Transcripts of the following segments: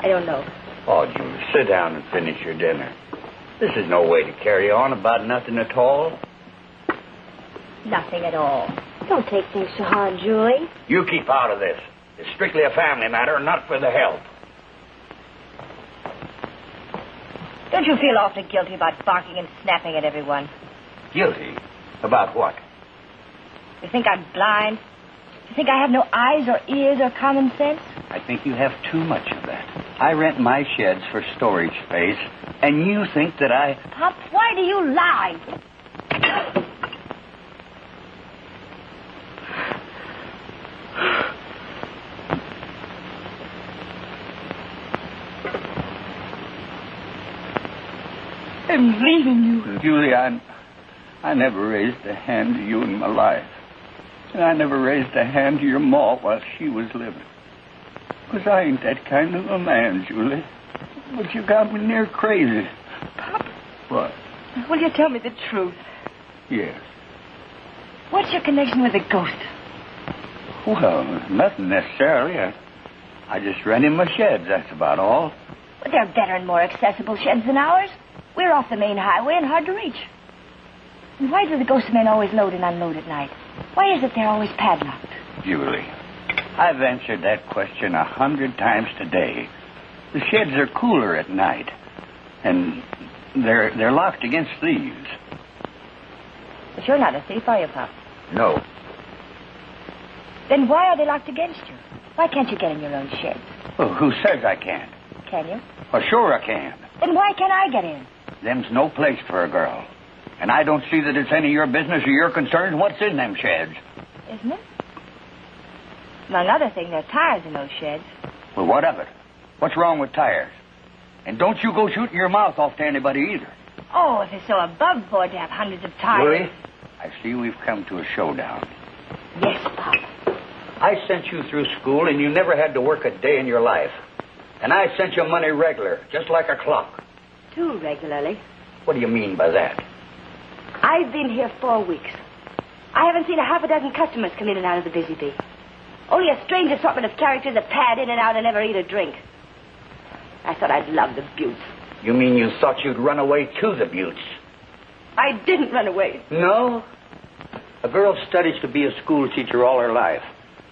I don't know. Oh, Julie, sit down and finish your dinner. This is no way to carry on about nothing at all. Nothing at all. Don't take things so hard, Julie. You keep out of this. It's strictly a family matter and not for the help. Don't you feel awfully guilty about barking and snapping at everyone? Guilty? About what? You think I'm blind? You think I have no eyes or ears or common sense? I think you have too much of that. I rent my sheds for storage space, and you think that I... Pop, why do you lie? I'm leaving you. Julie, I never raised a hand to you in my life. And I never raised a hand to your ma while she was living. Because I ain't that kind of a man, Julie. But you got me near crazy. Pop. What? Will you tell me the truth? Yes. What's your connection with the ghost? Well, nothing necessarily. I just rent in my sheds, that's about all. But they're better and more accessible sheds than ours. We're off the main highway and hard to reach. And why do the ghost men always load and unload at night? Why is it they're always padlocked? Julie, I've answered that question 100 times today. The sheds are cooler at night, and they're locked against thieves. But you're not a thief, are you, Pop? No. Then why are they locked against you? Why can't you get in your own sheds? Well, who says I can't? Can you? Well, sure I can. Then why can't I get in? Them's no place for a girl. And I don't see that it's any of your business or your concern what's in them sheds. Isn't it? Among other things, there are tires in those sheds. Well, what of it? What's wrong with tires? And don't you go shooting your mouth off to anybody either. Oh, if it's so above board to have hundreds of tires. Louis, I see we've come to a showdown. Yes, Pop. I sent you through school and you never had to work a day in your life. And I sent you money regular, just like a clock. Too regularly. What do you mean by that? I've been here 4 weeks. I haven't seen a half a dozen customers come in and out of the Busy Bee. Only a strange assortment of characters that pad in and out and never eat or drink. I thought I'd love the Buttes. You mean you thought you'd run away to the Buttes? I didn't run away. No? A girl studies to be a school teacher all her life.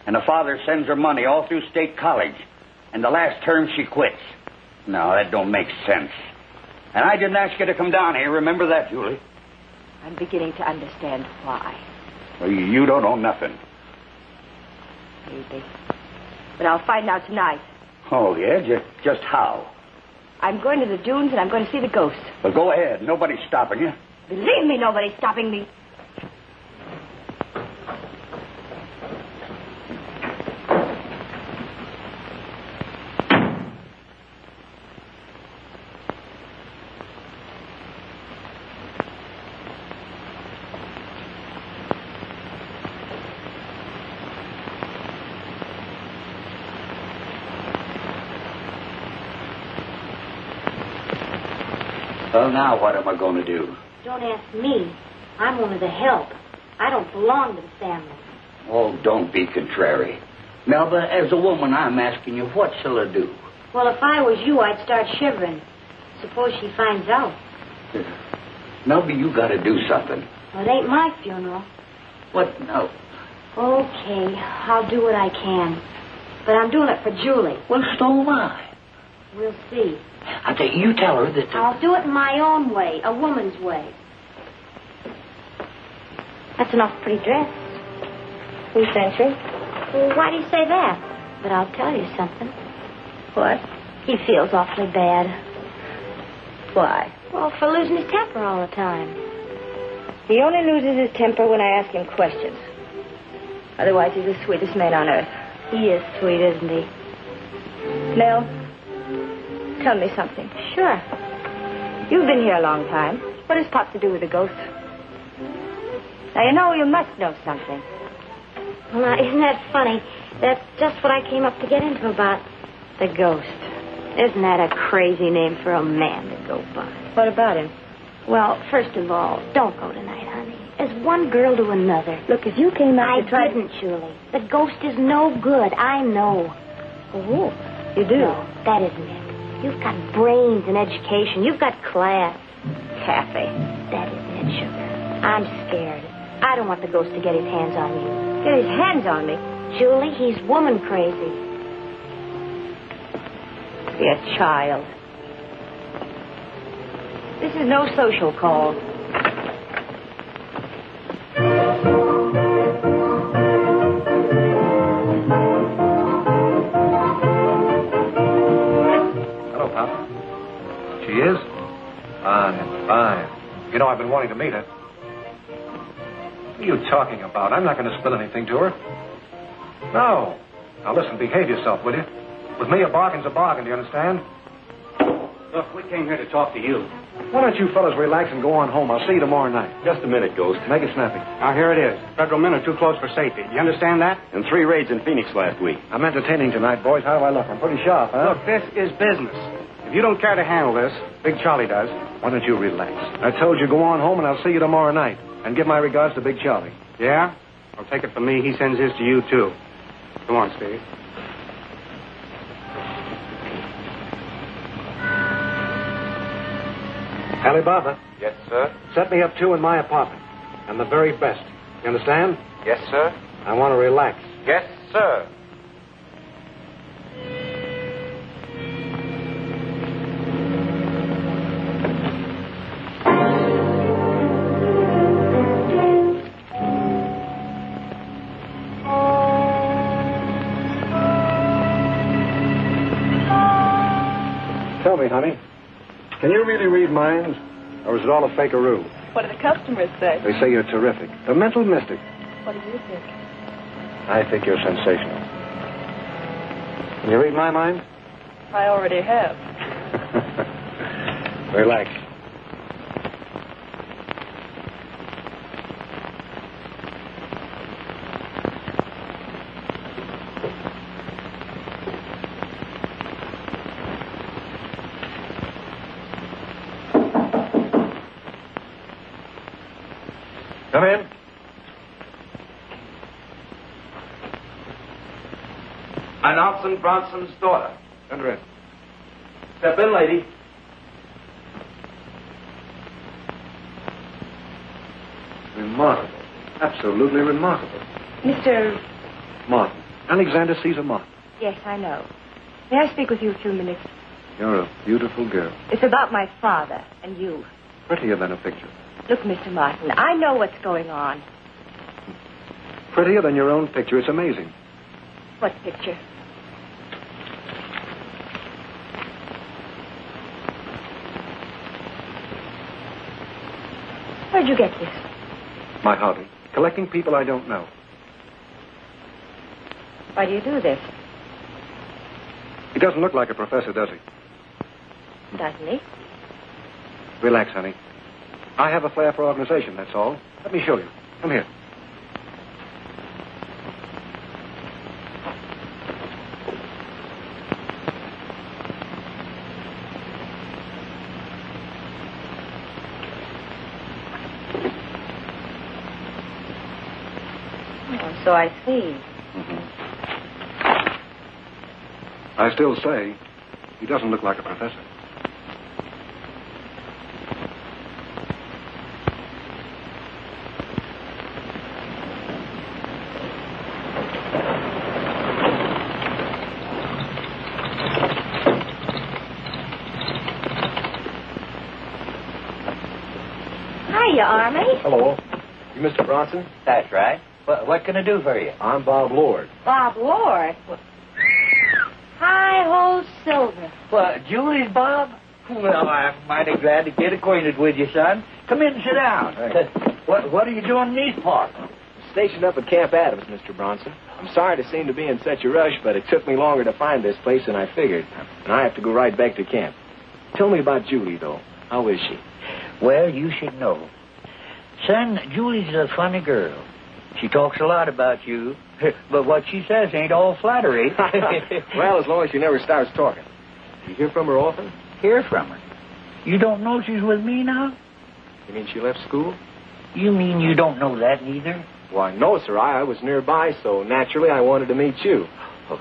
And a father sends her money all through state college. And the last term she quits. No, that don't make sense. And I didn't ask you to come down here. Remember that, Julie? I'm beginning to understand why. Well, you don't know nothing. Maybe. But I'll find out tonight. Oh, yeah? Just how? I'm going to the dunes and I'm going to see the ghost. Well, go ahead. Nobody's stopping you. Believe me, nobody's stopping me. Well, now what am I going to do? Don't ask me. I'm one of the help. I don't belong to the family. Oh, don't be contrary. Melba, as a woman, I'm asking you, what shall I do? Well, if I was you, I'd start shivering. Suppose she finds out. Melba, you got to do something. Well, it ain't my funeral. What? No. Okay, I'll do what I can. But I'm doing it for Julie. Well, so am I. We'll see. I tell you tell her that... I'll do it in my own way, a woman's way. That's an awful pretty dress. Who sent you? Well, why do you say that? But I'll tell you something. What? He feels awfully bad. Why? Well, for losing his temper all the time. He only loses his temper when I ask him questions. Otherwise, he's the sweetest man on earth. He is sweet, isn't he? Mel, tell me something. Sure. You've been here a long time. What has Pop to do with the ghost? Now, you know, you must know something. Well, now, isn't that funny? That's just what I came up to get into about the ghost. Isn't that a crazy name for a man to go by? What about him? Well, first of all, don't go tonight, honey. As one girl to another. Look, if you came out I didn't, Julie. The ghost is no good. I know. Oh. You do? No. That isn't it. You've got brains and education. You've got class. Kathy. That isn't it, sugar. I'm scared. I don't want the ghost to get his hands on you. Get his hands on me. Julie, he's woman crazy. Be a child. This is no social call. Hello, Pop. She is? Fine, fine. You know, I've been wanting to meet her. What are you talking about? I'm not going to spill anything to her. No. Now, listen, behave yourself, will you? With me, a bargain's a bargain, do you understand? Look, we came here to talk to you. Why don't you fellas relax and go on home? I'll see you tomorrow night. Just a minute, Ghost. Make it snappy. Now, here it is. Federal men are too close for safety. You understand that? And 3 raids in Phoenix last week. I'm entertaining tonight, boys. How do I look? I'm pretty sharp, huh? Look, this is business. If you don't care to handle this, Big Charlie does. Why don't you relax? I told you go on home, and I'll see you tomorrow night. And give my regards to Big Charlie. Yeah? I'll take it from me. He sends his to you, too. Come on, Steve. Alibaba. Yes, sir. Set me up 2 in my apartment. And the very best. You understand? Yes, sir. I want to relax. Yes, sir. Tell me, honey, can you really read minds? Or is it all a fakearoo? What do the customers say? They say you're terrific. A mental mystic. What do you think? I think you're sensational. Can you read my mind? I already have. Relax. Come in. Announcing Bronson's daughter. Enter in. Step in, lady. Remarkable. Absolutely remarkable. Mr. Martin. Alexander Caesar Martin. Yes, I know. May I speak with you a few minutes? You're a beautiful girl. It's about my father and you. Prettier than a picture. Look, Mr. Martin, I know what's going on. Prettier than your own picture. It's amazing. What picture? Where'd you get this? My hobby. Collecting people I don't know. Why do you do this? He doesn't look like a professor, does he? Doesn't he? Relax, honey. I have a flair for organization, that's all. Let me show you. Come here. Oh, so I see. I still say he doesn't look like a professor. Hiya, Army. Hello. You Mr. Bronson? That's right. What can I do for you? I'm Bob Lord. Bob Lord. Hi-ho Silver. What, Julie's Bob? Well, I'm mighty glad to get acquainted with you, son. Come in and sit down. What are you doing in these parts? Stationed up at Camp Adams, Mr. Bronson. I'm sorry to seem to be in such a rush, but it took me longer to find this place than I figured. And I have to go right back to camp. Tell me about Julie, though. How is she? Well, you should know. Son, Julie's a funny girl. She talks a lot about you, but what she says ain't all flattery. Well, as long as she never starts talking. You hear from her often? Hear from her? You don't know she's with me now? You mean she left school? You mean you don't know that neither? Why, no, sir. I was nearby, so naturally I wanted to meet you.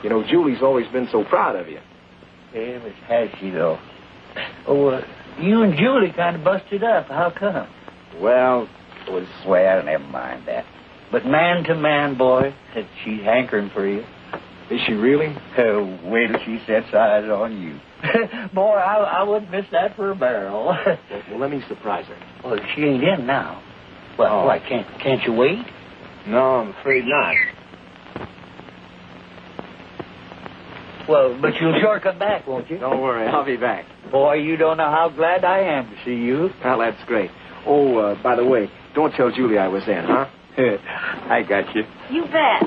You know, Julie's always been so proud of you. Yeah, but has she, though? Oh, you and Julie kind of busted up. How come? Well, swear, never mind that. But man to man, boy, that she's hankering for you. Is she really? Wait till she sets eyes on you. Boy, I wouldn't miss that for a barrel. Well, let me surprise her. Well, she ain't in now. Well, why, can't you wait? No, I'm afraid not. Well, but you'll sure come back, won't you? Don't worry, I'll be back. Boy, you don't know how glad I am to see you. Well, that's great. Oh, by the way, don't tell Julie I was in, huh? I got you. You bet.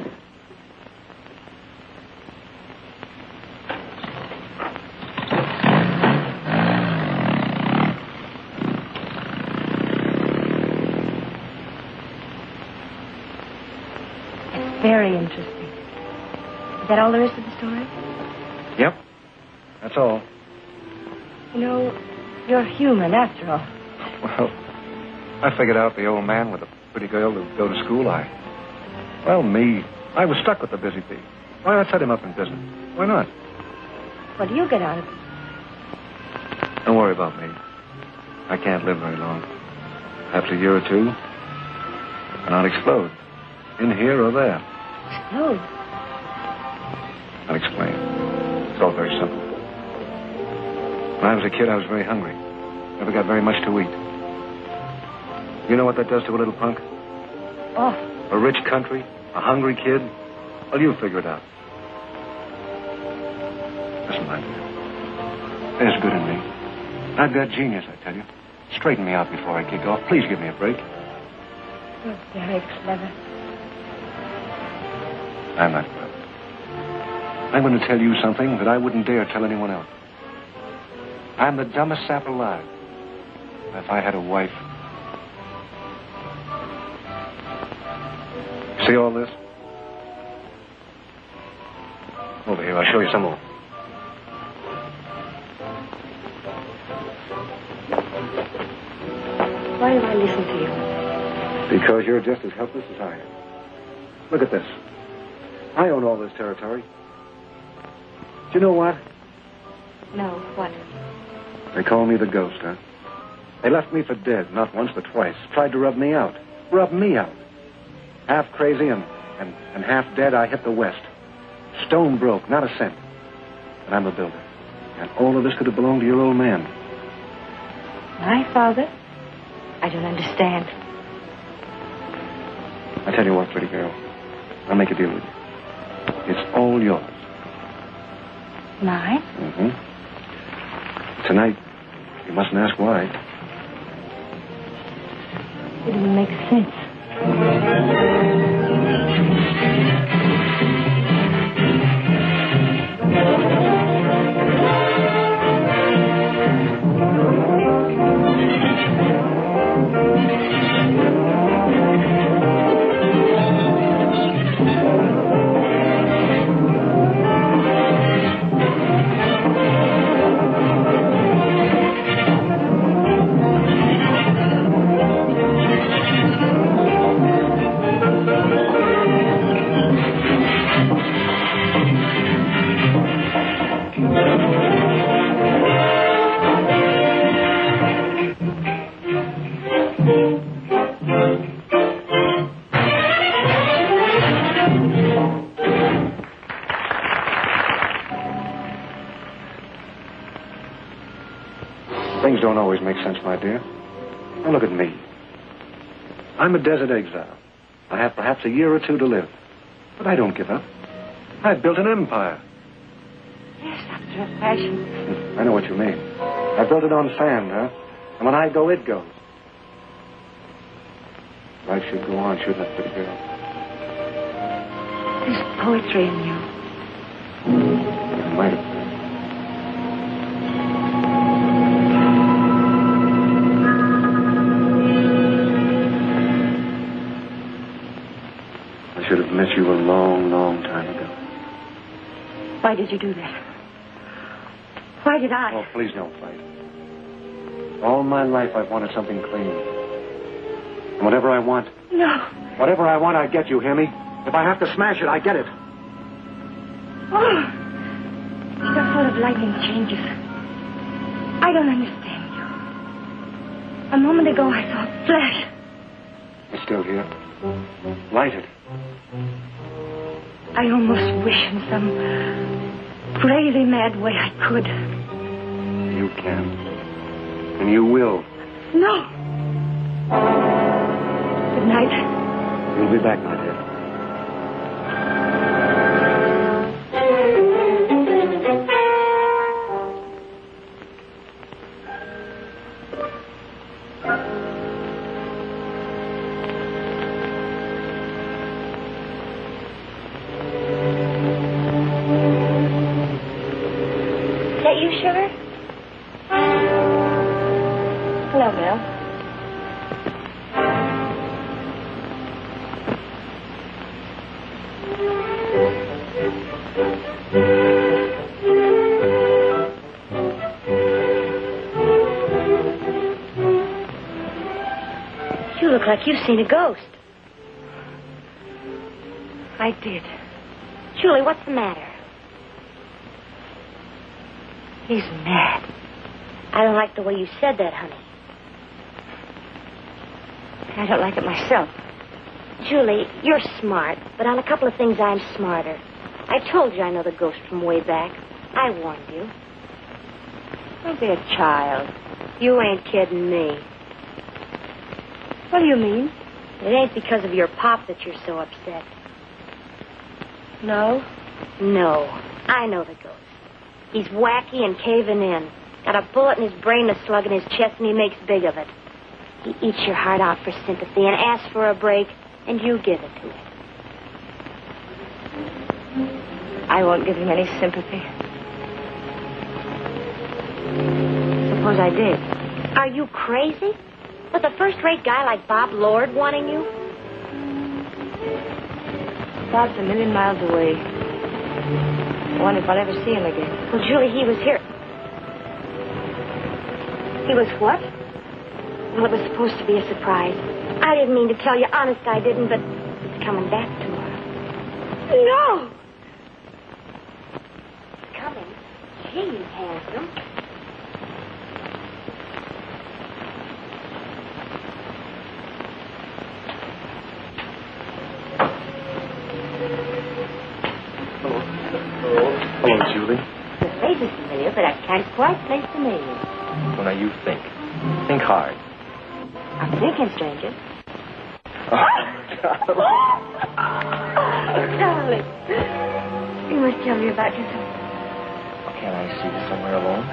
It's very interesting. Is that all there is to the story? Yep. That's all. You know, you're human after all. Well, I figured out the old man with a pretty girl to go to school. Well, me, I was stuck with the busy bee. Why not set him up in business? Why not? What do you get out of it? Don't worry about me. I can't live very long. Perhaps a year or two, and I'll explode. In here or there. Explode? I'll explain. It's all very simple. When I was a kid, I was very hungry. Never got very much to eat. You know what that does to a little punk? Oh. A rich country, a hungry kid. Well, you figure it out. Listen, my dear. There's good in me. I've got genius, I tell you. Straighten me out before I kick off. Please give me a break. You're very clever. I'm not clever. I'm going to tell you something that I wouldn't dare tell anyone else. I'm the dumbest sap alive. If I had a wife. See all this? Over here, I'll show you some more. Why do I listen to you? Because you're just as helpless as I am. Look at this. I own all this territory. Do you know what? No, what? They call me the ghost, huh? They left me for dead, not once but twice. Tried to rub me out. Rub me out. Half crazy and half dead, I hit the West. Stone broke, not a cent. And I'm a builder. And all of this could have belonged to your old man. My father? I don't understand. I tell you what, pretty girl. I'll make a deal with you. It's all yours. Mine? Mm-hmm. Tonight, you mustn't ask why. It doesn't make sense. Things don't always make sense, my dear. Now look at me. I'm a desert exile. I have perhaps a year or two to live. But I don't give up. I've built an empire. Yes, after a fashion. I know what you mean. I built it on sand, huh? And when I go, it goes. Life should go on, shouldn't it, pretty girl? There's poetry in you. It might have been. I should have met you a long, long time ago. Why did you do that? Why did I? Oh, please don't fight. All my life I've wanted something clean. And whatever I want... No. Whatever I want, I get, you hear me? If I have to smash it, I get it. Oh. You're full of of lightning changes. I don't understand you. A moment ago, I saw a flash. It's still here. Light it. I almost wish in some crazy, mad way I could. You can. And you will. No. Good night. You'll be back, my dear. Is that you, Sugar? Hello, Bill. You look like you've seen a ghost. I did. Julie, what's the matter? He's mad. I don't like the way you said that, honey. I don't like it myself. Julie, you're smart, but on a couple of things I'm smarter. I told you I know the ghost from way back. I warned you. Don't be a child. You ain't kidding me. What do you mean? It ain't because of your pop that you're so upset. No? No. I know the ghost. He's wacky and caving in. Got a bullet in his brain, a slug in his chest, and he makes big of it. He eats your heart out for sympathy and asks for a break, and you give it to him. I won't give him any sympathy. Suppose I did. Are you crazy? With a first-rate guy like Bob Lord wanting you? Bob's a million miles away. I wonder if I'll ever see him again. Well, Julie, he was here. He was what? Well, it was supposed to be a surprise. I didn't mean to tell you. Honest, I didn't, but he's coming back tomorrow. No! He's coming. He's handsome. Hello, Julie. The face is familiar, but I can't quite place the name. Well, now you think. Think hard. I'm thinking, stranger. Darling. You must tell me about yourself. Can I see you somewhere alone?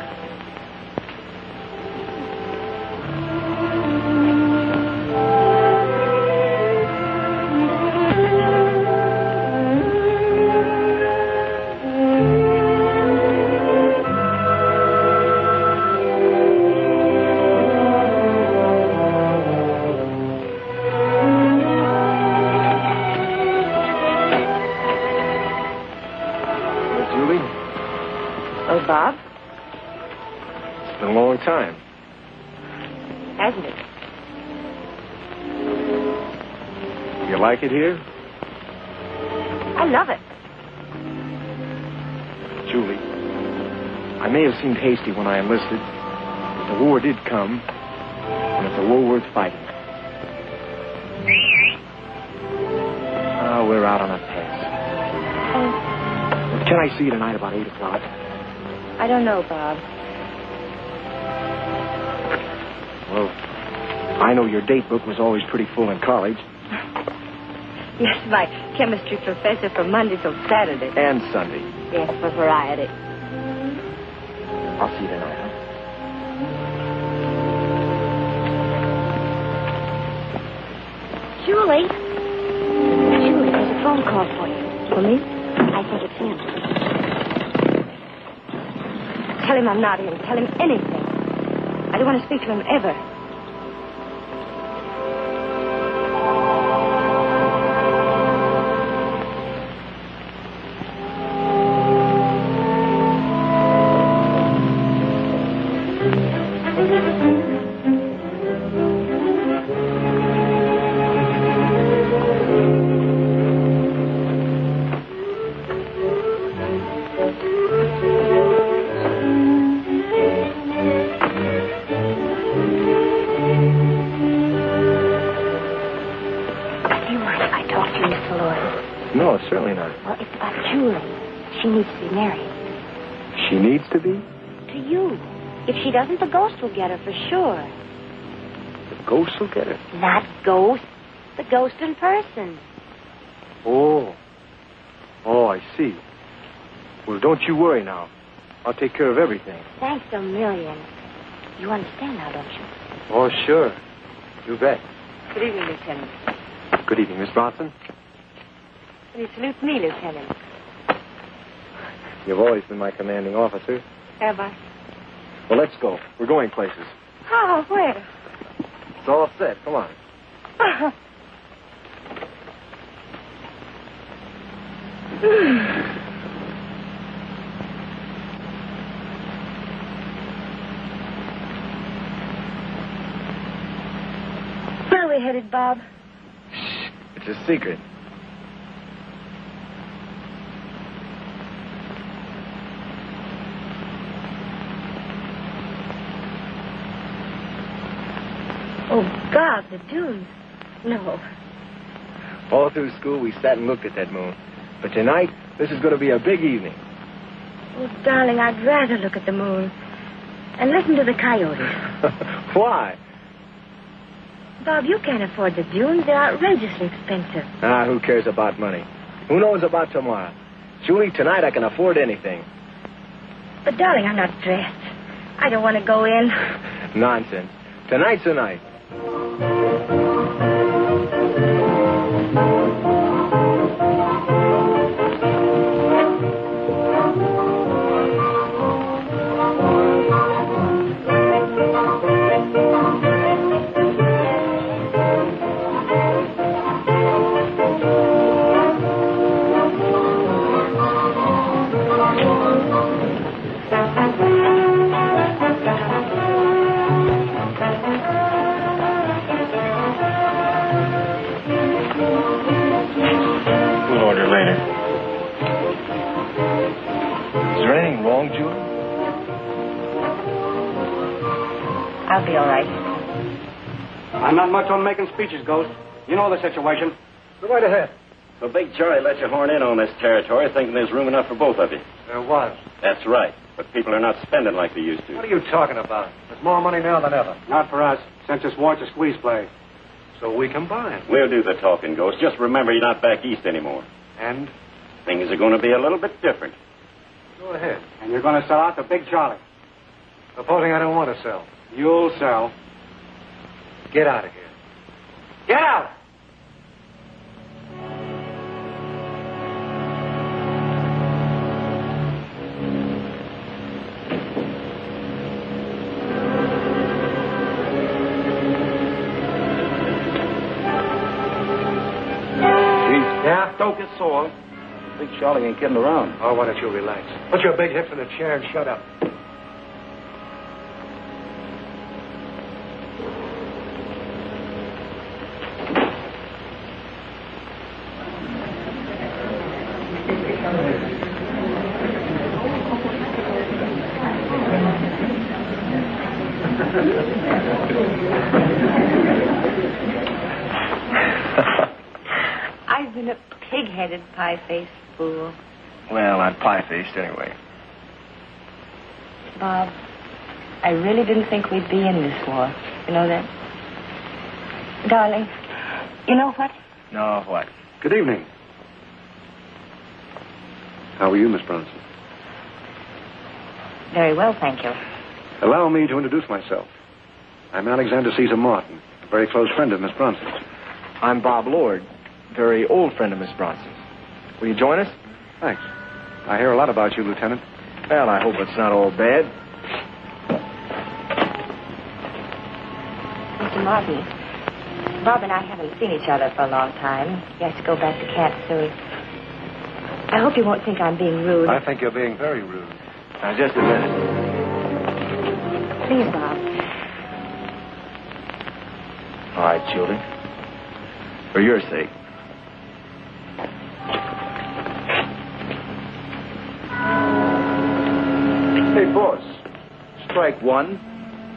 Bob? It's been a long time. Hasn't it? You like it here? I love it. Julie, I may have seemed hasty when I enlisted, but the war did come, and it's a war worth fighting. We're out on a pass. Can I see you tonight about 8 o'clock? I don't know, Bob. Well, I know your date book was always pretty full in college. Yes, my chemistry professor from Monday till Saturday. And Sunday. Yes, for variety. I'll see you tonight, huh? Julie, there's a phone call for you. For me? I think it's him. Tell him I'm not in. Tell him anything. I don't want to speak to him ever. Julie. She needs to be married. She needs to be? To you. If she doesn't, the ghost will get her for sure. The ghost will get her? Not ghost. The ghost in person. Oh. Oh, I see. Well, don't you worry now. I'll take care of everything. Thanks a million. You understand now, don't you? Oh, sure. You bet. Good evening, Lieutenant. Good evening, Miss Bronson. He salutes me, Lieutenant. You've always been my commanding officer. Have I? Well, let's go. We're going places. Oh, where? It's all set. Come on. Where are we headed, Bob? Shh. It's a secret. Oh, God, the dunes. No. All through school, we sat and looked at that moon. But tonight, this is going to be a big evening. Oh, darling, I'd rather look at the moon and listen to the coyotes. Why? Bob, you can't afford the dunes. They're outrageously expensive. Ah, who cares about money? Who knows about tomorrow? Julie, tonight I can afford anything. But, darling, I'm not dressed. I don't want to go in. Nonsense. Tonight's the night. I'll be all right. I'm not much on making speeches, Ghost. You know the situation. Go right ahead. So Big Charlie let you horn in on this territory thinking there's room enough for both of you. There was. That's right. But people are not spending like they used to. What are you talking about? There's more money now than ever. Not for us. Since this warrants a squeeze play. So we combine. We'll do the talking, Ghost. Just remember you're not back east anymore. And? Things are going to be a little bit different. Go ahead. And you're going to sell out to Big Charlie. Supposing I don't want to sell. You'll sell. Get out of here. Get out! Yeah? Don't get sore. Big Charlie ain't kidding around. Oh, why don't you relax? Put your big hips in a chair and shut up. I've been a pig-headed, pie-faced fool. Well, I'm pie-faced anyway. Bob, I really didn't think we'd be in this war. You know that? Darling, you know what? No, what? Good evening. How are you, Miss Bronson? Very well, thank you. Allow me to introduce myself. I'm Alexander Caesar Martin, a very close friend of Miss Bronson's. I'm Bob Lord, very old friend of Miss Bronson's. Will you join us? Thanks. I hear a lot about you, Lieutenant. Well, I hope it's not all bad. Mr. Martin, Bob and I haven't seen each other for a long time. He has to go back to camp soon. I hope you won't think I'm being rude. I think you're being very rude. Now, just a minute. Please, Bob. All right, children. For your sake. Hey, boss. Strike one,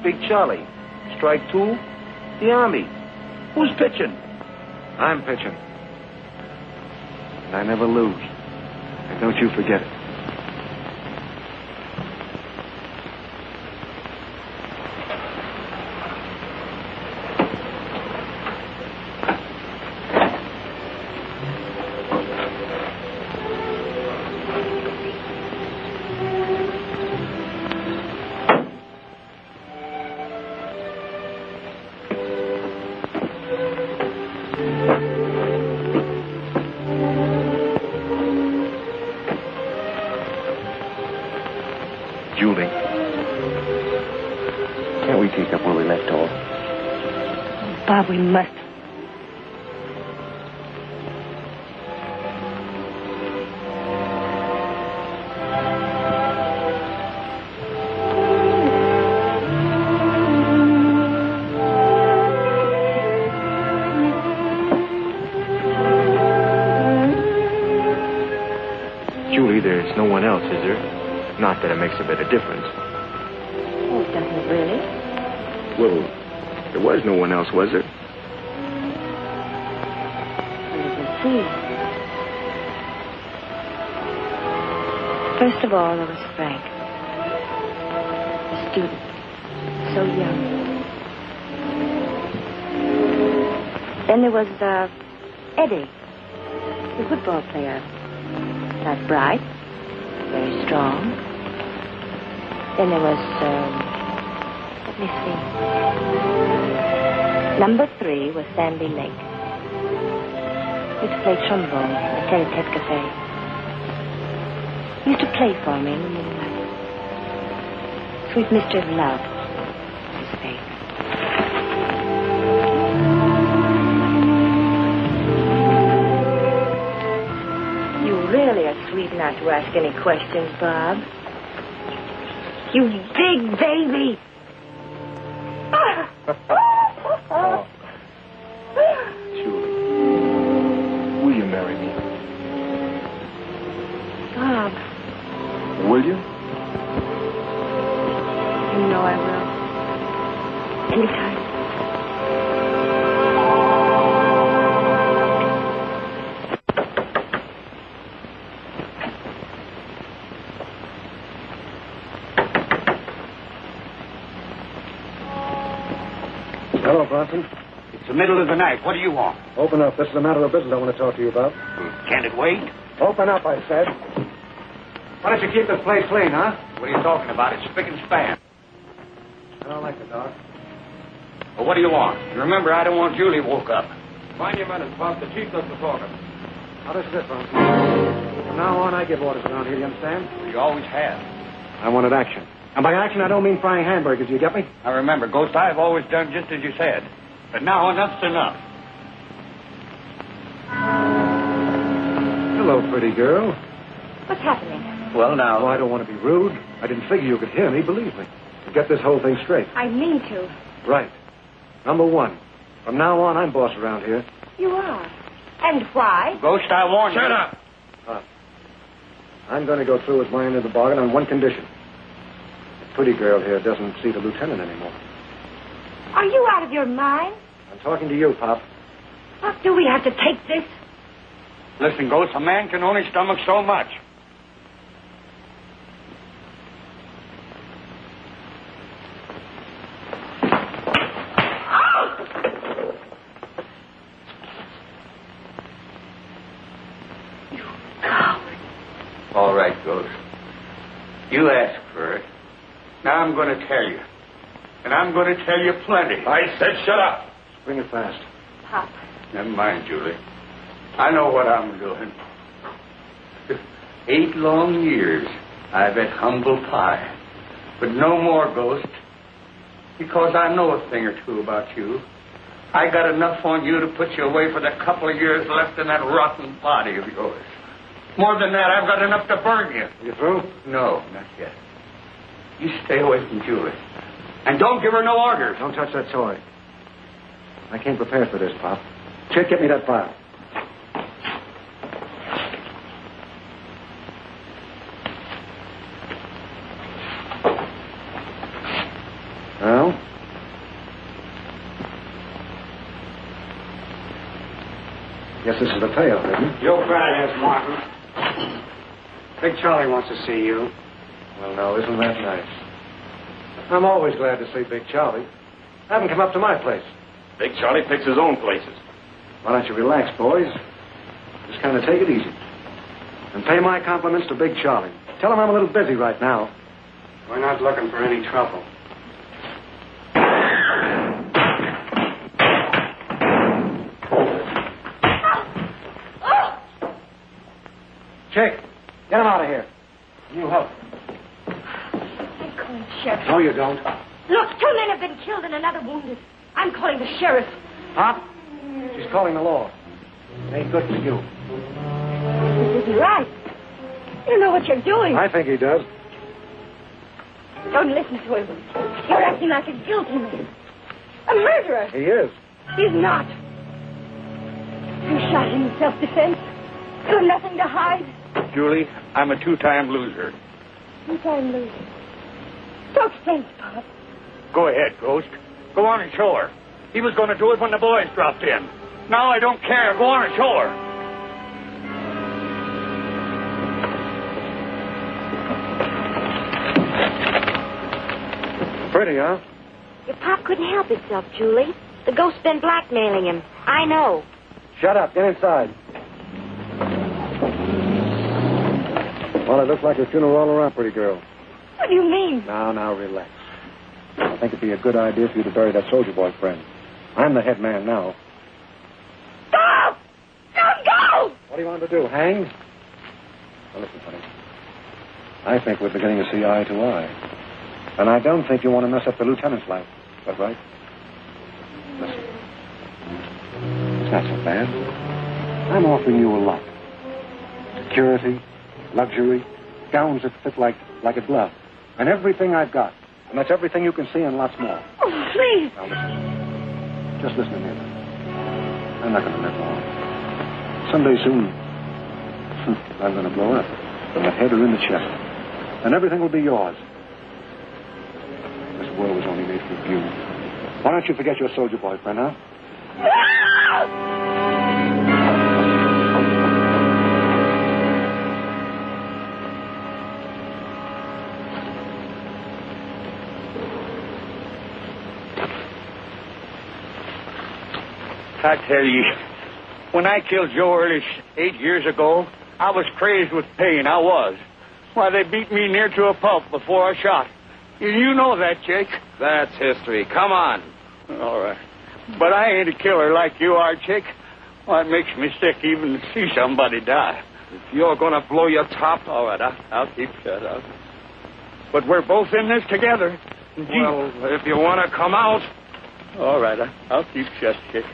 Big Charlie. Strike two, the Army. Who's pitching? I'm pitching. And I never lose. And don't you forget it. Julie. Can't we take up where we left off? Bob, we must. Julie, there's no one else, is there? Not that it makes a bit of difference. Oh, it doesn't really. Well, there was no one else, was there? Let's see. First of all, there was Frank. The student. So young. Then there was, Eddie. The football player. Not bright. Very strong. Then there was, let me see. Number 3 was Sandy Lake. He used to play trombone at the Tete Cafe. He used to play for me in the moonlight. Sweet Mister of Love was his favorite. You really are sweet not to ask any questions, Bob. You big baby! Oh. Julie, will you marry me? Bob, Will you? you know I will. Anytime. Hello, Bronson. It's the middle of the night. What do you want? Open up. This is a matter of business I want to talk to you about. Can't it wait? Open up, I said. Why don't you keep this place clean, huh? What are you talking about? It's spick and span. I don't like the dog. Well, what do you want? You remember, I don't want Julie woke up. Mind your manners, Bob. The chief does the talking. How does this, Bronson? From now on, I give orders around here, you understand? You always have. I wanted action. And by action, I don't mean frying hamburgers, you get me? I remember, Ghost, I've always done just as you said. But now enough's enough. Hello, pretty girl. What's happening? Well, now... Oh, I don't want to be rude. I didn't figure you could hear me, believe me. To get this whole thing straight. I mean to. Right. Number 1. From now on, I'm boss around here. You are. And why? Ghost, I warn you. Shut up! I'm going to go through with my end of the bargain on one condition. The pretty girl here doesn't see the lieutenant anymore. Are you out of your mind? I'm talking to you, Pop. What do we have to take this? Listen, Ghost, a man can only stomach so much. All right, Ghost. You asked for it. Now I'm going to tell you. And I'm going to tell you plenty. I said shut up! Bring it fast. Pop. Never mind, Julie. I know what I'm doing. 8 long years I've had humble pie. But no more, Ghost. Because I know a thing or two about you. I got enough on you to put you away for the couple of years left in that rotten body of yours. More than that, I've got enough to burn you. You through? No, not yet. You stay away from Julie. And don't give her no orders. Don't touch that toy. I came prepared for this, Pop. Chick, get me that file. Well? Guess this is the payoff, isn't it? Your fat ass, Martin. Big Charlie wants to see you. Well, now, isn't that nice? I'm always glad to see Big Charlie. Have him come up to my place. Big Charlie picks his own places. Why don't you relax, boys? Just kind of take it easy. And pay my compliments to Big Charlie. Tell him I'm a little busy right now. We're not looking for any trouble. Jake, get him out of here. You help. I'm calling the sheriff. No, you don't. Look, 2 men have been killed and another wounded. I'm calling the sheriff. Huh? She's calling the law. It ain't good for you. This isn't right. You know what you're doing. I think he does. Don't listen to him. You're acting like a guilty man. A murderer. He is. He's not. You shot him in self-defense. You have nothing to hide. Julie, I'm a 2-time loser. 2-time loser. Talk sense, Pop. Go ahead, Ghost. Go on and show her. He was going to do it when the boys dropped in. Now I don't care. Go on and show her. Pretty, huh? Your Pop couldn't help himself, Julie. The ghost's been blackmailing him. I know. Shut up. Get inside. Well, it looks like a funeral all around, pretty girl. What do you mean? Now, relax. I think it'd be a good idea for you to bury that soldier boy friend. I'm the head man now. Stop! Don't go! What do you want to do, hang? Now, listen, honey. I think we're beginning to see eye to eye. And I don't think you want to mess up the lieutenant's life. Is that right? Listen. It's not so bad. I'm offering you a lot. Security, luxury, gowns that fit like a glove. And everything I've got. And that's everything you can see and lots more. Oh, please. Now, listen. Just listen to me. I'm not going to live long. Someday soon, I'm going to blow up. From the head or in the chest. And everything will be yours. This world was only made for you. Why don't you forget your soldier boyfriend, huh? I tell you, when I killed Joe Ehrlich 8 years ago, I was crazed with pain. I was. Why, they beat me near to a pulp before I shot. You know that, Jake. That's history. Come on. All right. But I ain't a killer like you are, Jake. Well, it makes me sick even to see somebody die. If you're going to blow your top... All right, I'll keep shut up. But we're both in this together. Well, if you want to come out... All right, I'll keep shut, Jake.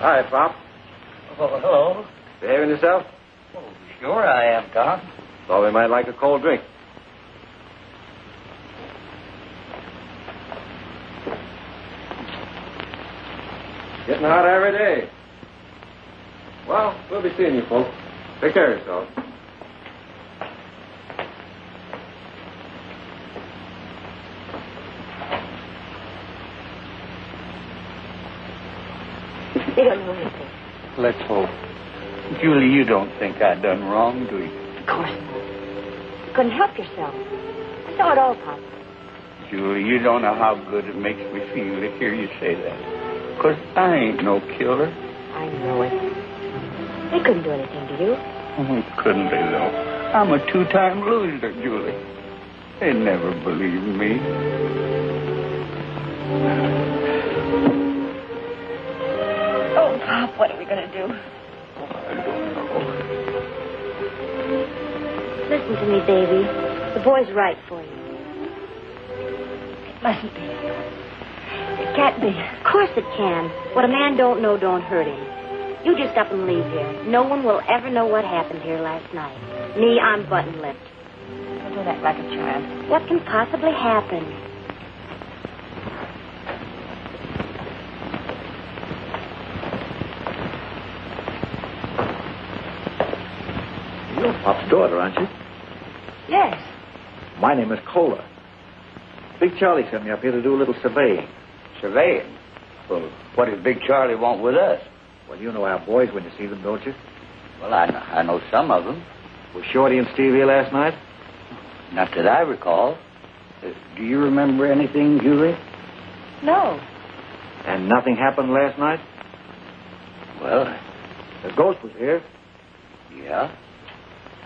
Hi, Pop. Oh, hello. Behaving yourself? Oh, sure I am, Tom. Thought we might like a cold drink. Getting hot every day. Well, we'll be seeing you folks. Take care of yourselves. They don't know anything. Let's hope. Julie, you don't think I done wrong, do you? Of course not. You couldn't help yourself. I saw it all, Pop. Julie, you don't know how good it makes me feel to hear you say that. 'Cause I ain't no killer. I know it. They couldn't do anything to you. Oh, couldn't they, though? I'm a 2-time loser, Julie. They never believed me. Oh, Pop, what are we going to do? I don't know. Listen to me, baby. The boy's right for you. It mustn't be. It can't be. Of course it can. What a man don't know don't hurt him. You just up and leave here. No one will ever know what happened here last night. Me, I'm button-lipped. Don't act like a child. What can possibly happen? You're Pop's daughter, aren't you? Yes. My name is Kohler. Big Charlie sent me up here to do a little surveying. Surveying? Well, what does Big Charlie want with us? Well, you know our boys when you see them, don't you? Well, I know some of them. Was Shorty and Steve here last night? Not that I recall. Do you remember anything, Julie? No. And nothing happened last night? Well, The ghost was here, yeah.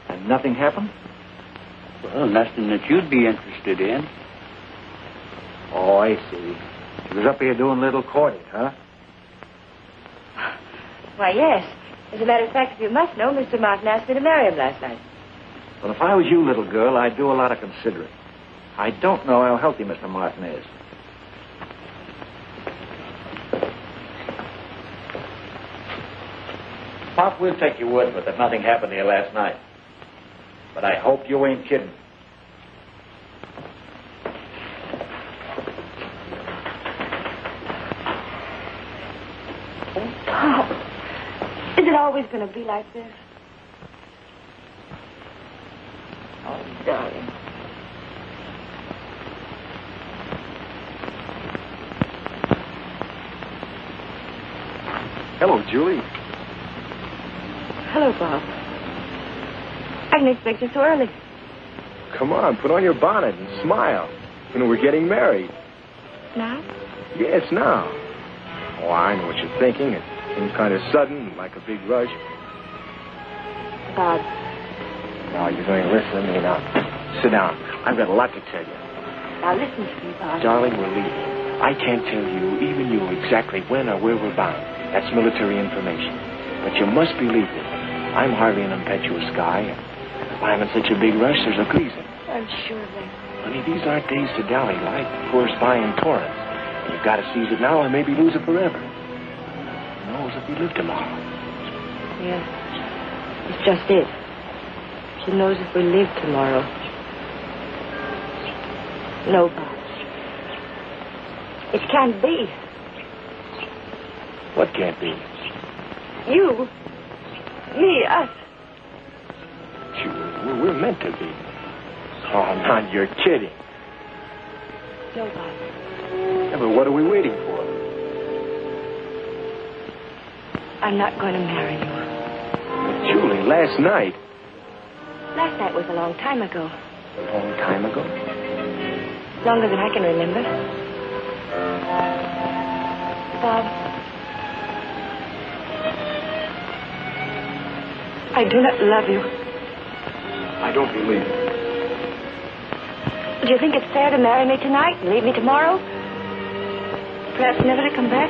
and nothing happened? Well, nothing that you'd be interested in. Oh, I see. She was up here doing a little courting, huh? Why, yes. As a matter of fact, if you must know, Mr. Martin asked me to marry him last night. Well, if I was you, little girl, I'd do a lot of considering. I don't know how healthy Mr. Martin is. Pop, we'll take your word for it that nothing happened here last night. But I hope you ain't kidding. Pop, is it always going to be like this? Oh, darling. Hello, Julie. Hello, Bob. I didn't expect you so early. Come on, put on your bonnet and smile. You know, we're getting married. Now? Yes, now. Oh, I know what you're thinking. It seems kind of sudden, like a big rush. Bob. Now, you're going to listen to me now. Sit down. I've got a lot to tell you. Now, listen to me, Bob. Darling, we're leaving. I can't tell you, even you, exactly when or where we're bound. That's military information. But you must believe me. I'm hardly an impetuous guy. If I'm in such a big rush, there's a reason. I'm sure of that. Honey, these aren't days to dally like forest by in torrents. And you've got to seize it now or maybe lose it forever. Who knows if we live tomorrow? Yeah. It's just it. She knows if we live tomorrow. No, Bob. It can't be. What can't be? You. Me, us. Sure, we're meant to be. Oh, man, you're kidding. No, Bob. Yeah, but what are we waiting for? I'm not going to marry you. But Julie, last night. Last night was a long time ago. A long time ago? Longer than I can remember. Bob. I do not love you. I don't believe it. Do you think it's fair to marry me tonight and leave me tomorrow? Perhaps never to come back?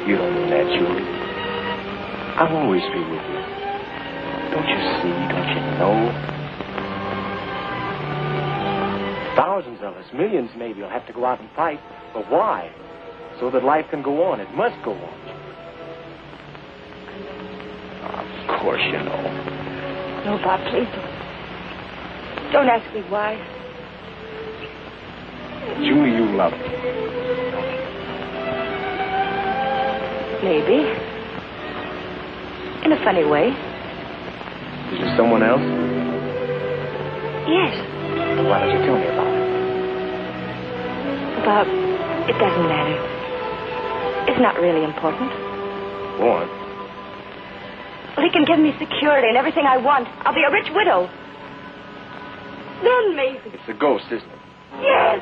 You don't mean that, Julie. I'll always be with you. Don't you see? Don't you know? Thousands of us, millions maybe, will have to go out and fight. But why? So that life can go on. It must go on. Of course you know. No, Bob, please don't. Don't ask me why. Julie, you love me. Maybe. In a funny way. Is there someone else? Yes. Why don't you tell me about it? Bob, it doesn't matter. It's not really important. Go on. Well, he can give me security and everything I want. I'll be a rich widow. Then maybe. It's the ghost, isn't it? Yes.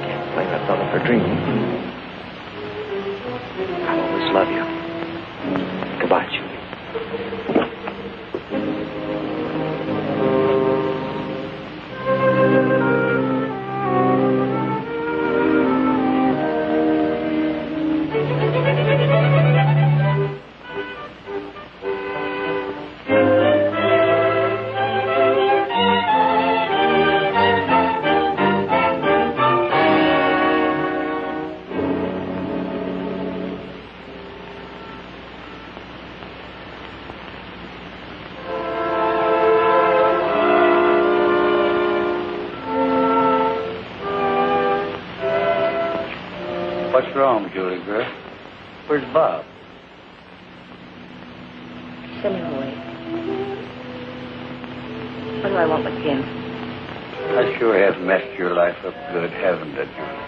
Can't blame that fella for dreaming. I'll always love you. Goodbye, Julie. What's wrong, Julie, girl? Where's Bob? Send him away. What do I want with him? I sure have messed your life up good, haven't I, Julie?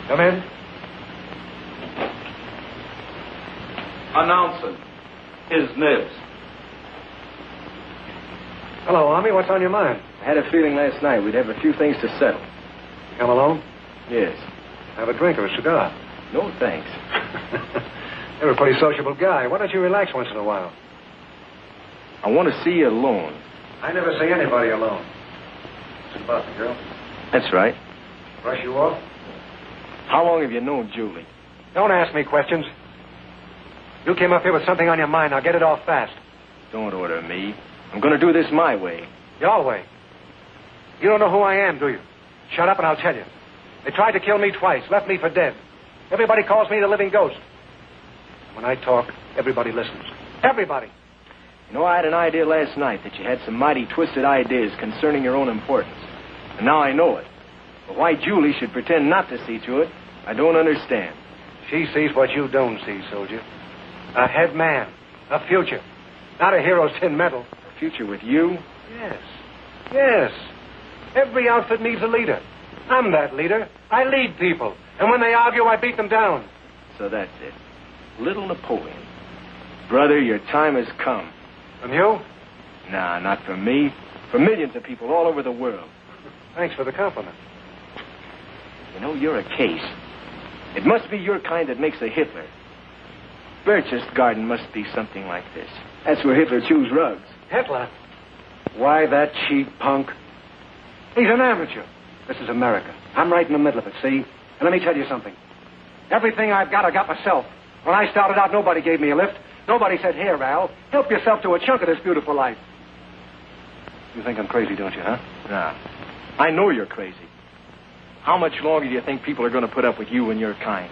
Come in. Announcing his nibs. Hello, Army. What's on your mind? I had a feeling last night we'd have a few things to settle. You come alone? Yes. Have a drink or a cigar. No, thanks. You're a pretty sociable guy. Why don't you relax once in a while? I want to see you alone. I never see anybody alone. What's it about the girl? That's right. Brush you off? How long have you known Julie? Don't ask me questions. You came up here with something on your mind. Now get it off fast. Don't order me. I'm going to do this my way. Your way. You don't know who I am, do you? Shut up and I'll tell you. They tried to kill me twice, left me for dead. Everybody calls me the living ghost. When I talk, everybody listens. Everybody. You know, I had an idea last night that you had some mighty twisted ideas concerning your own importance. And now I know it. But why Julie should pretend not to see to it, I don't understand. She sees what you don't see, soldier. A head man. A future. Not a hero's tin medal. A future with you? Yes. Yes. Every outfit needs a leader. I'm that leader. I lead people. And when they argue, I beat them down. So that's it. Little Napoleon. Brother, your time has come. From you? Nah, not from me. For millions of people all over the world. Thanks for the compliment. You know, you're a case. It must be your kind that makes a Hitler. Berchtesgaden must be something like this. That's where Hitler chews rugs. Hitler? Why, that cheap punk. He's an amateur. This is America. I'm right in the middle of it, see? And let me tell you something. Everything I've got, I got myself. When I started out, nobody gave me a lift. Nobody said, here, Al, help yourself to a chunk of this beautiful life. You think I'm crazy, don't you, huh? Nah. I know you're crazy. How much longer do you think people are going to put up with you and your kind?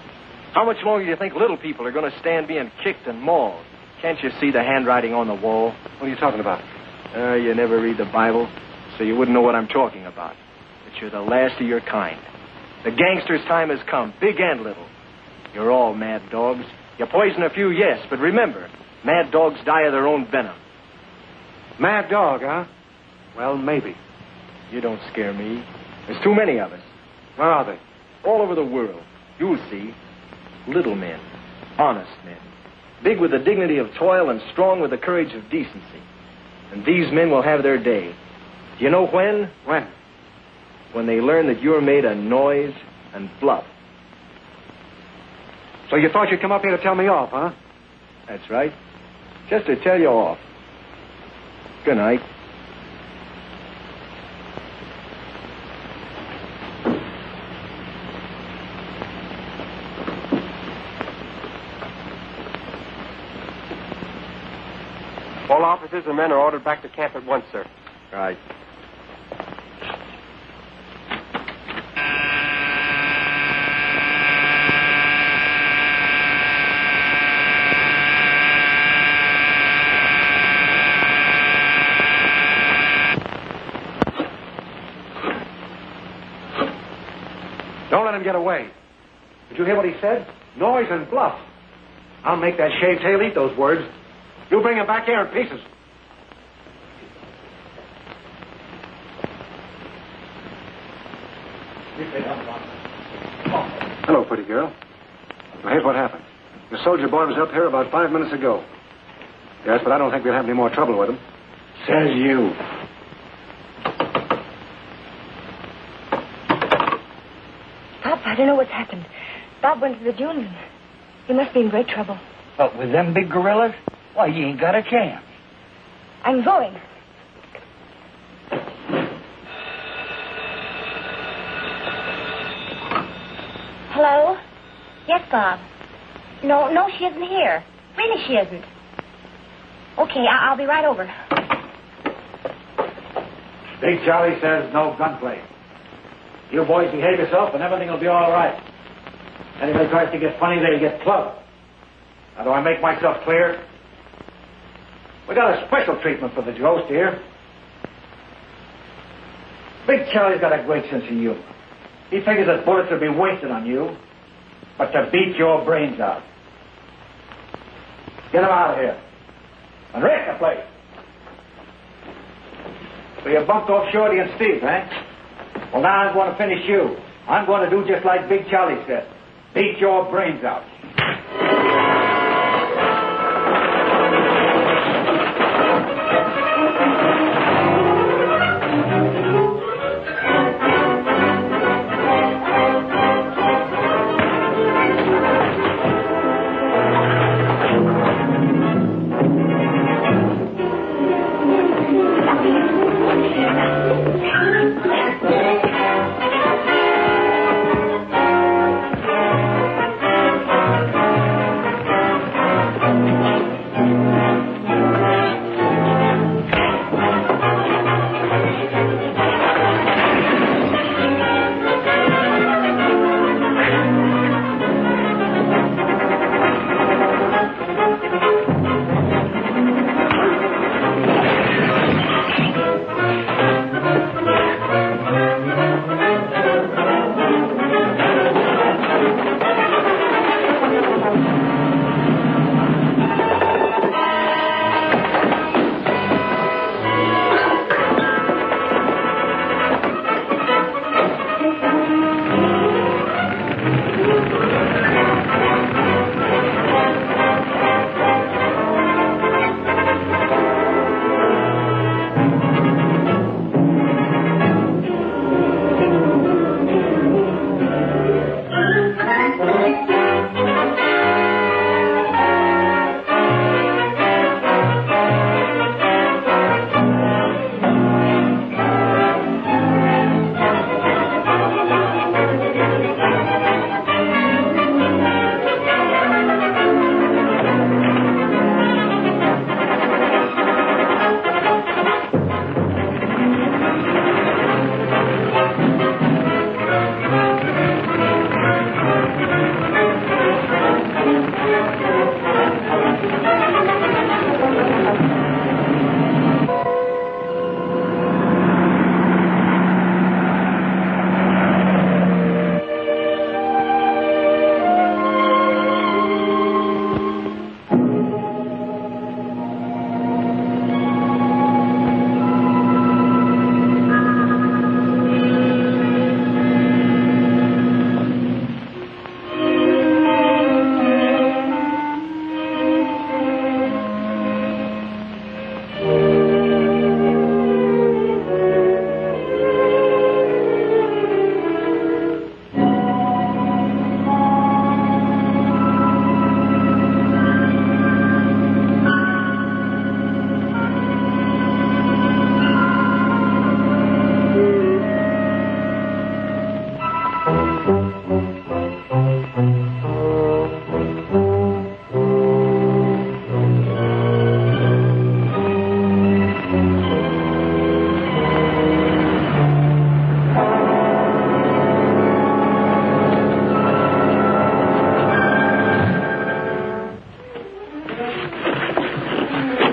How much longer do you think little people are going to stand being kicked and mauled? Can't you see the handwriting on the wall? What are you talking about? You never read the Bible, so you wouldn't know what I'm talking about. But you're the last of your kind. The gangster's time has come, big and little. You're all mad dogs. You poison a few, yes, but remember, mad dogs die of their own venom. Mad dog, huh? Well, maybe. You don't scare me. There's too many of us. Where are they? All over the world. You'll see. Little men. Honest men. Big with the dignity of toil and strong with the courage of decency. And these men will have their day. Do you know when? When? When they learn that you're made of noise and bluff. So you thought you'd come up here to tell me off, huh? That's right. Just to tell you off. Good night. All officers and men are ordered back to camp at once, sir. Right. him get away. Did you hear what he said? Noise and bluff. I'll make that shaved tail eat those words. You bring him back here in pieces. Hello, pretty girl. Well, here's what happened. The soldier boy was up here about 5 minutes ago. Yes, but I don't think we'll have any more trouble with him. Says you. Pop, I don't know what's happened. Bob went to the dunes. He must be in great trouble. But with them big gorillas, why, you ain't got a chance. I'm going. Hello? Yes, Bob. No, she isn't here. Really, she isn't. Okay, I'll be right over. Big Charlie says no gunplay. You boys behave yourself and everything will be all right. Anybody tries to get funny, they'll get clubbed. Now, do I make myself clear? We got a special treatment for the ghost here. Big Charlie's got a great sense of humor. He figures that bullets will be wasted on you, but to beat your brains out. Get him out of here. And wreck the place. So you bumped off Shorty and Steve, eh? Well, now I'm going to finish you. I'm going to do just like Big Charlie said. Beat your brains out.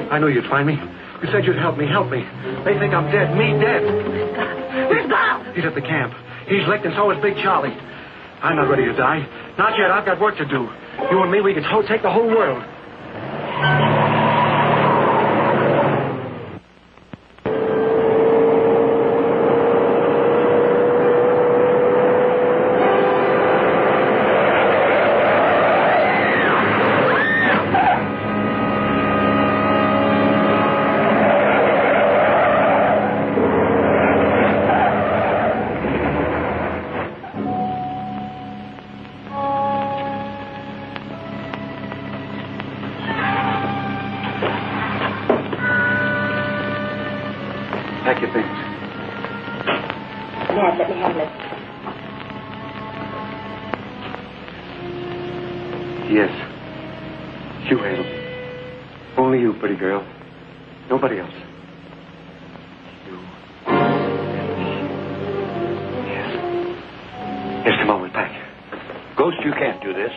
I knew you'd find me. You said you'd help me. Help me. They think I'm dead. Me dead. Where's Bob? He's at the camp. He's licked, and so is Big Charlie. I'm not ready to die. Not yet. I've got work to do. You and me, we can take the whole world. Pack your things. Dad, let me handle it. Yes. You handle me. Only you, pretty girl. Nobody else. You. Yes. Yes, come on, we pack. Ghost, you can't do this.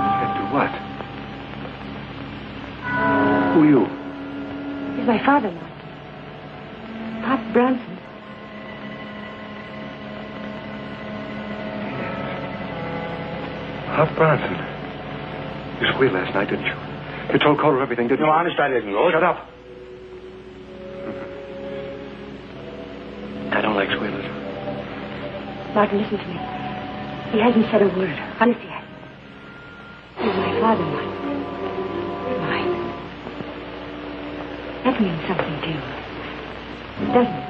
Can't do what? Who are you? He's my father-in-law. Pop Bronson. Pop Bronson. You squealed last night, didn't you? You told Kohler everything, didn't you? No, honest, I didn't, Ghost. Shut up. I don't like squealers. Martin, listen to me. He hasn't said a word. Honest, he hasn't. He's my father-in-law. Mine. That means something to you. Doesn't it?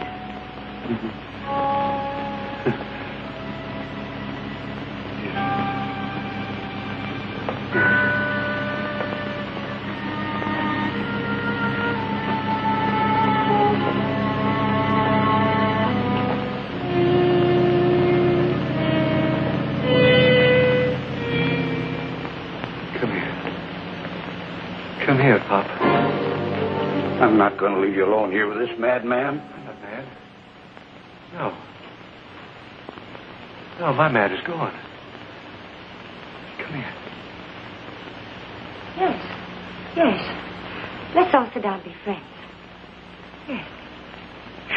Come here, Pop. I'm not going to leave you alone here with this madman. I'm not mad. No. No, my mad is gone. Come here. Yes. Yes. Let's all sit down and be friends. Yes.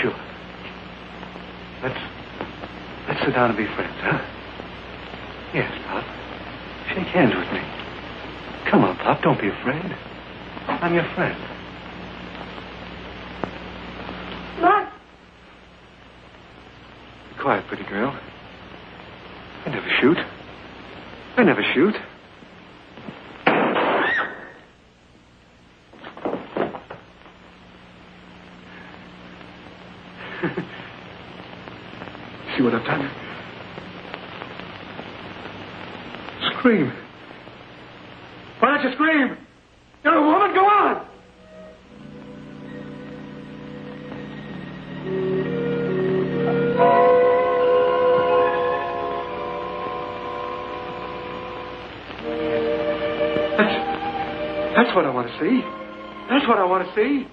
Sure. Let's sit down and be friends, huh? Yes, Pop. Shake hands with me. Come on, Pop. Don't be afraid. I'm your friend. Mark. Be quiet, pretty girl. I never shoot. I never shoot. See what I've done? Scream. Why don't you scream? You're a woman, go on! That's what I want to see. That's what I want to see.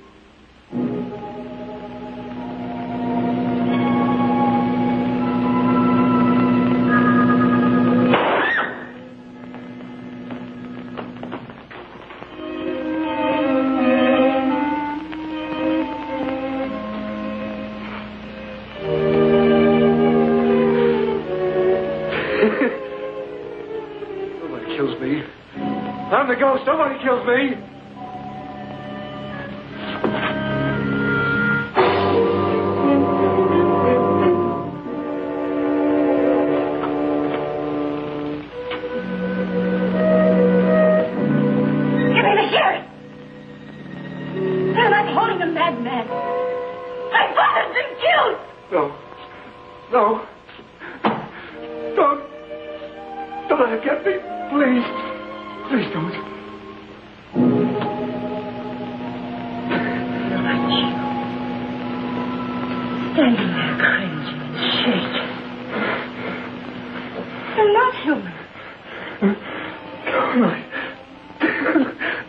Nobody kills me. I'm the ghost. Nobody kills me. Give me the sheriff. They're not holding a madman. My father's been killed. No. No. Don't let her get me. Please. Please don't. Standing there cringing and shaking. You're not human.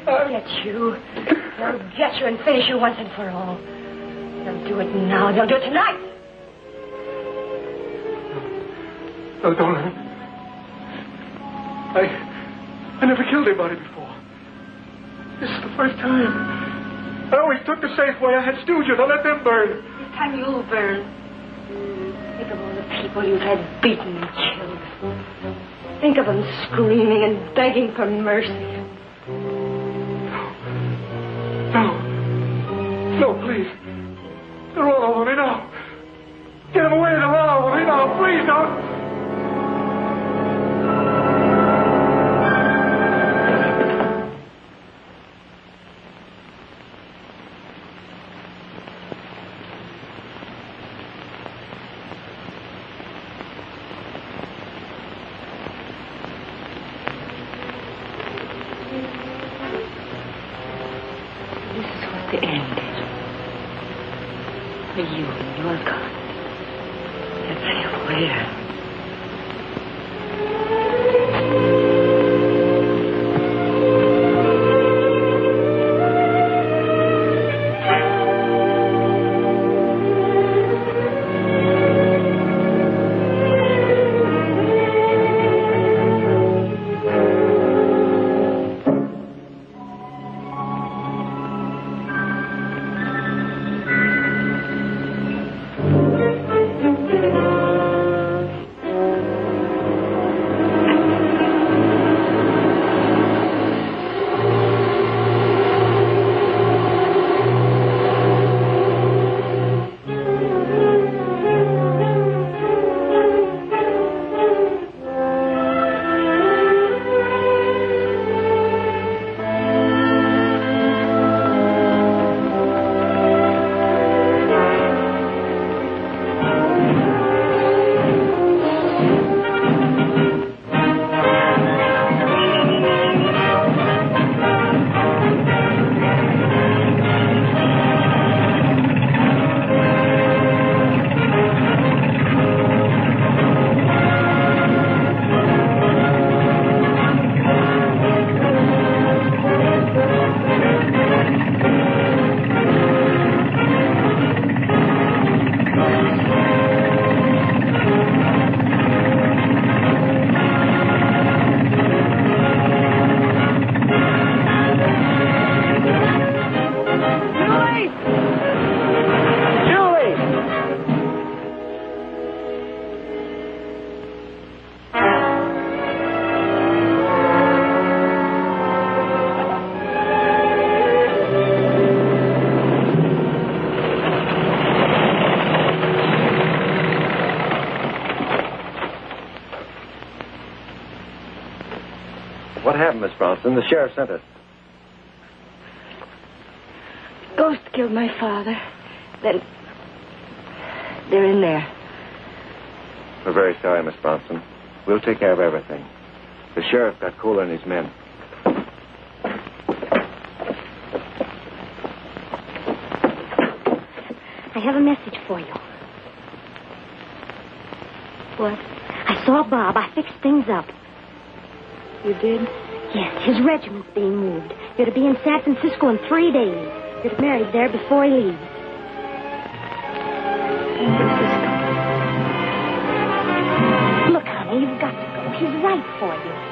They'll get you. They'll get you and finish you once and for all. They'll do it now. They'll do it tonight. No, don't let him. I never killed anybody before. This is the first time. I always took the safe way. I had stooges. I let them burn. This time you'll burn. If people you've had beaten and killed. Think of them screaming and begging for mercy. No, please. They're all over me now. Get them away. They're all over me now. Please don't. For you and your God. Everywhere. What happened, Miss Bronson? The sheriff sent us. Ghost killed my father. Then they're in there. We're very sorry, Miss Bronson. We'll take care of everything. The sheriff got Kohler and his men. I have a message for you. What? I saw Bob. I fixed things up. You did? Yes, his regiment's being moved. You're to be in San Francisco in 3 days. You're to marry there before he leaves. San Francisco. Look, honey, you've got to go. He's right for you.